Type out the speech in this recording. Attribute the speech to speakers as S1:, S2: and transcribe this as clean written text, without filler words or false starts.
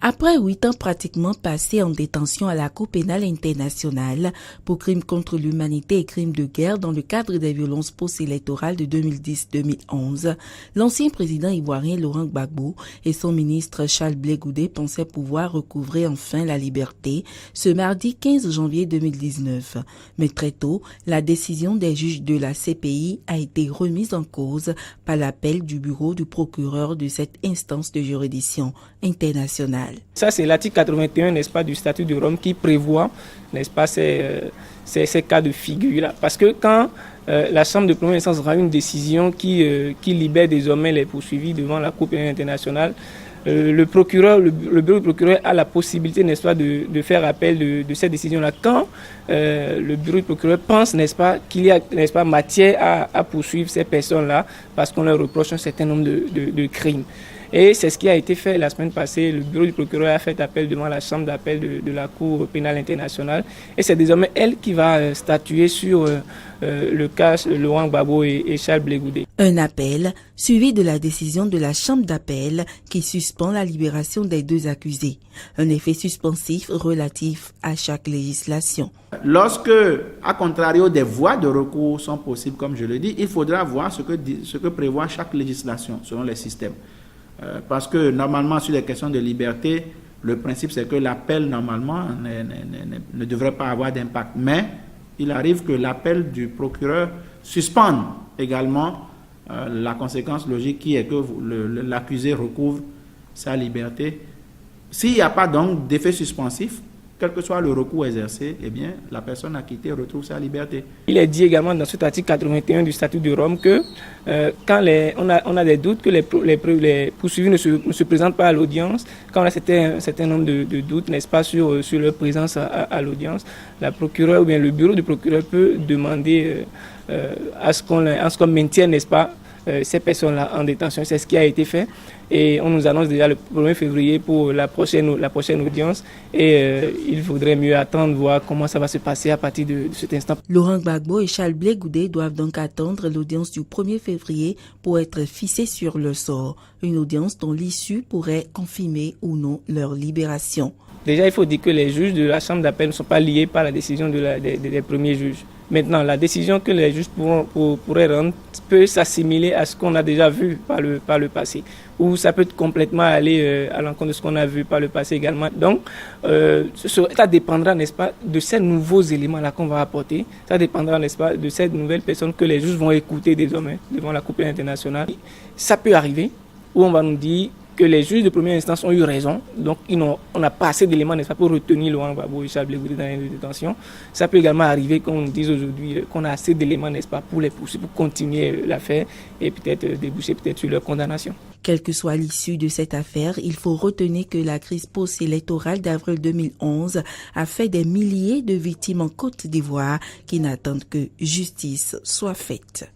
S1: Après 8 ans pratiquement passés en détention à la Cour pénale internationale pour crimes contre l'humanité et crimes de guerre dans le cadre des violences post-électorales de 2010-2011, l'ancien président ivoirien Laurent Gbagbo et son ministre Charles Blé Goudé pensaient pouvoir recouvrer enfin la liberté ce mardi 15 janvier 2019. Mais très tôt, la décision des juges de la CPI a été remise en cause par l'appel du bureau du procureur de cette instance de juridiction internationale.
S2: Ça, c'est l'article 81, n'est-ce pas, du statut de Rome qui prévoit, n'est-ce pas, ces cas de figure-là. Parce que quand la Chambre de première instance rend une décision qui libère désormais les poursuivis devant la Cour pénale internationale, le bureau du procureur a la possibilité, n'est-ce pas, de faire appel de cette décision-là. Quand le bureau du procureur pense, n'est-ce pas, qu'il y a, n'est-ce pas, matière à poursuivre ces personnes-là parce qu'on leur reproche un certain nombre de crimes. Et c'est ce qui a été fait la semaine passée. Le bureau du procureur a fait appel devant la chambre d'appel de la Cour pénale internationale. Et c'est désormais elle qui va statuer sur le cas Laurent Gbagbo et Charles Blé Goudé.
S1: Un appel suivi de la décision de la chambre d'appel qui suspend la libération des deux accusés. Un effet suspensif relatif à chaque législation.
S3: Lorsque, à contrario, des voies de recours sont possibles, comme je le dis, il faudra voir ce que prévoit chaque législation selon les systèmes. Parce que normalement, sur les questions de liberté, le principe c'est que l'appel normalement ne devrait pas avoir d'impact. Mais il arrive que l'appel du procureur suspende également la conséquence logique qui est que l'accusé recouvre sa liberté. S'il n'y a pas donc d'effet suspensif, quel que soit le recours exercé, eh bien, la personne acquittée retrouve sa liberté.
S2: Il est dit également dans cet article 81 du statut de Rome que quand on a des doutes que les poursuivis ne se présentent pas à l'audience, quand on a un certain nombre de doutes, n'est-ce pas, sur leur présence à l'audience, la procureure ou bien le bureau du procureur peut demander à ce qu'on maintienne, n'est-ce pas, ces personnes-là en détention. C'est ce qui a été fait et on nous annonce déjà le 1er février pour la prochaine audience et il faudrait mieux attendre, voir comment ça va se passer à partir de cet instant.
S1: Laurent Gbagbo et Charles Blé Goudé doivent donc attendre l'audience du 1er février pour être fixés sur le sort. Une audience dont l'issue pourrait confirmer ou non leur libération.
S2: Déjà, il faut dire que les juges de la chambre d'appel ne sont pas liés par la décision des premiers juges. Maintenant, la décision que les juges pourraient rendre peut s'assimiler à ce qu'on a déjà vu par le passé. Ou ça peut complètement aller à l'encontre de ce qu'on a vu par le passé également. Donc, ça dépendra, n'est-ce pas, de ces nouveaux éléments-là qu'on va apporter. Ça dépendra, n'est-ce pas, de ces nouvelles personnes que les juges vont écouter désormais devant la Cour pénale internationale. Ça peut arriver où on va nous dire que les juges de première instance ont eu raison, donc on n'a pas assez d'éléments, n'est-ce pas, pour retenir Laurent Gbagbo et Charles Blé Goudé dans les détentions. Ça peut également arriver qu'on nous dise aujourd'hui qu'on a assez d'éléments, n'est-ce pas, pour les poursuivre, pour continuer l'affaire et peut-être déboucher peut-être sur leur condamnation.
S1: Quelle que soit l'issue de cette affaire, il faut retenir que la crise post-électorale d'avril 2011 a fait des milliers de victimes en Côte d'Ivoire qui n'attendent que justice soit faite.